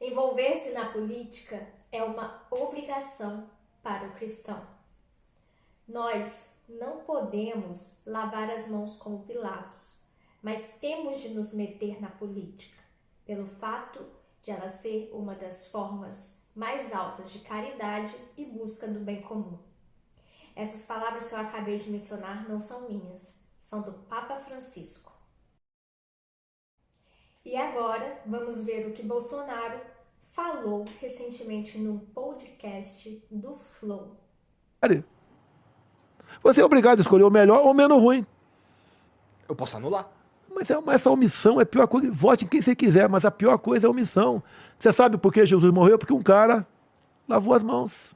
Envolver-se na política é uma obrigação para o cristão. Nós não podemos lavar as mãos como Pilatos, mas temos de nos meter na política, pelo fato de ela ser uma das formas mais altas de caridade e busca do bem comum. Essas palavras que eu acabei de mencionar não são minhas, são do Papa Francisco. E agora vamos ver o que Bolsonaro falou recentemente num podcast do Flow. Você é obrigado a escolher o melhor ou o menos ruim. Eu posso anular. Mas essa omissão é a pior coisa. Vote em quem você quiser, mas a pior coisa é a omissão. Você sabe por que Jesus morreu? Porque um cara lavou as mãos.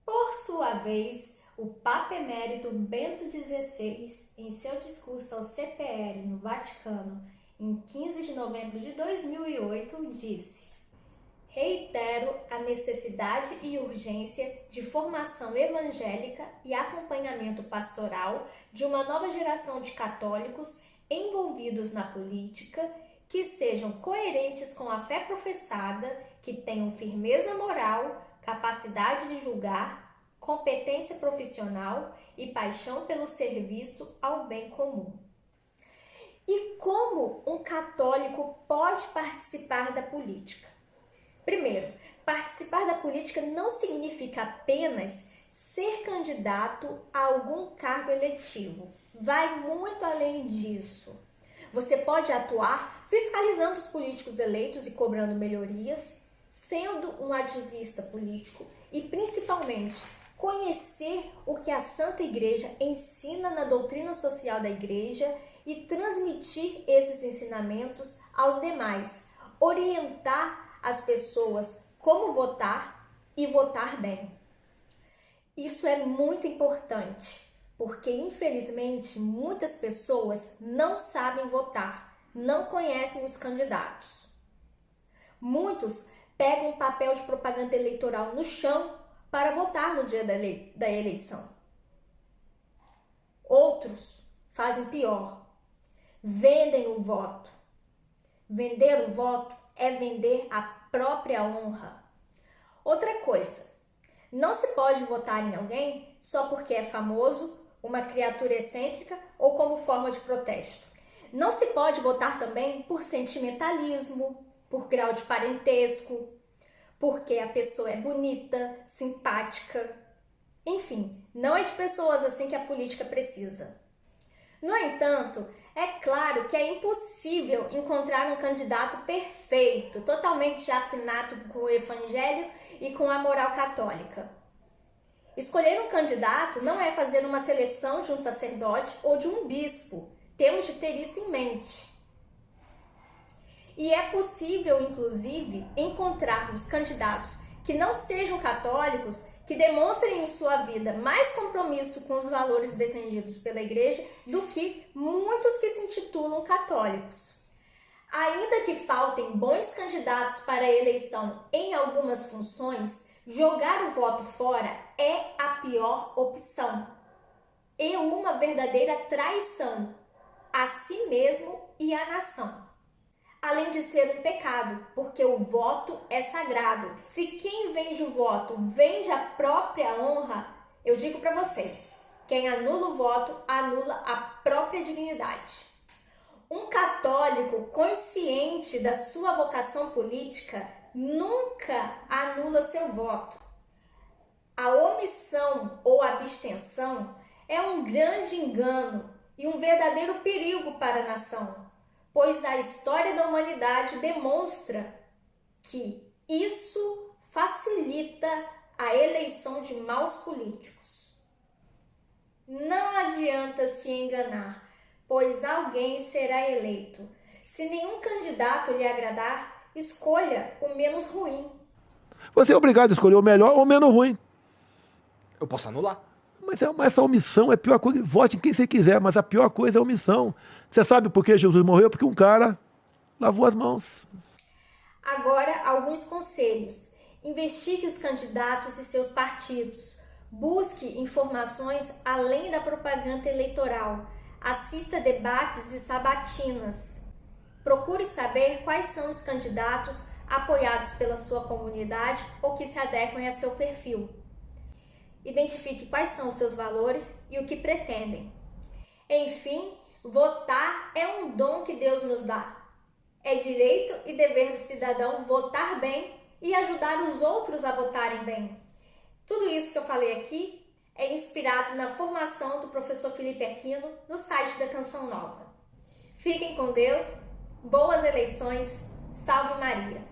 Por sua vez, o Papa Emérito Bento XVI, em seu discurso ao CPL no Vaticano, em 15 de novembro de 2008, disse: reitero a necessidade e urgência de formação evangélica e acompanhamento pastoral de uma nova geração de católicos envolvidos na política, que sejam coerentes com a fé professada, que tenham firmeza moral, capacidade de julgar, competência profissional e paixão pelo serviço ao bem comum. E como um católico pode participar da política? Primeiro, participar da política não significa apenas ser candidato a algum cargo eletivo. Vai muito além disso. Você pode atuar fiscalizando os políticos eleitos e cobrando melhorias, sendo um ativista político e, principalmente, conhecer o que a Santa Igreja ensina na doutrina social da Igreja e transmitir esses ensinamentos aos demais, orientar as pessoas como votar e votar bem. Isso é muito importante, porque infelizmente muitas pessoas não sabem votar, não conhecem os candidatos. Muitos pegam um papel de propaganda eleitoral no chão para votar no dia da eleição. Outros fazem pior, vendem o voto. Vender o voto é vender a própria honra. Outra coisa, não se pode votar em alguém só porque é famoso, uma criatura excêntrica ou como forma de protesto. Não se pode votar também por sentimentalismo, por grau de parentesco, porque a pessoa é bonita, simpática. Enfim, não é de pessoas assim que a política precisa. No entanto, é claro que é impossível encontrar um candidato perfeito, totalmente afinado com o evangelho e com a moral católica. Escolher um candidato não é fazer uma seleção de um sacerdote ou de um bispo. Temos de ter isso em mente. E é possível, inclusive, encontrarmos candidatos que não sejam católicos, que demonstrem em sua vida mais compromisso com os valores defendidos pela Igreja do que muitos que se intitulam católicos. Ainda que faltem bons candidatos para a eleição em algumas funções, jogar o voto fora é a pior opção e uma verdadeira traição a si mesmo e à nação. Além de ser um pecado, porque o voto é sagrado. Se quem vende o voto vende a própria honra, eu digo para vocês, quem anula o voto anula a própria dignidade. Um católico consciente da sua vocação política nunca anula seu voto. A omissão ou abstenção é um grande engano e um verdadeiro perigo para a nação, pois a história da humanidade demonstra que isso facilita a eleição de maus políticos. Não adianta se enganar, pois alguém será eleito. Se nenhum candidato lhe agradar, escolha o menos ruim. Você é obrigado a escolher o melhor ou o menos ruim. Eu posso anular. Mas essa omissão é a pior coisa. Vote em quem você quiser, mas a pior coisa é a omissão. Você sabe por que Jesus morreu? Porque um cara lavou as mãos. Agora, alguns conselhos. Investigue os candidatos e seus partidos. Busque informações além da propaganda eleitoral. Assista debates e sabatinas. Procure saber quais são os candidatos apoiados pela sua comunidade ou que se adequem a seu perfil. Identifique quais são os seus valores e o que pretendem. Enfim, votar é um dom que Deus nos dá. É direito e dever do cidadão votar bem e ajudar os outros a votarem bem. Tudo isso que eu falei aqui é inspirado na formação do professor Felipe Aquino no site da Canção Nova. Fiquem com Deus, boas eleições, salve Maria!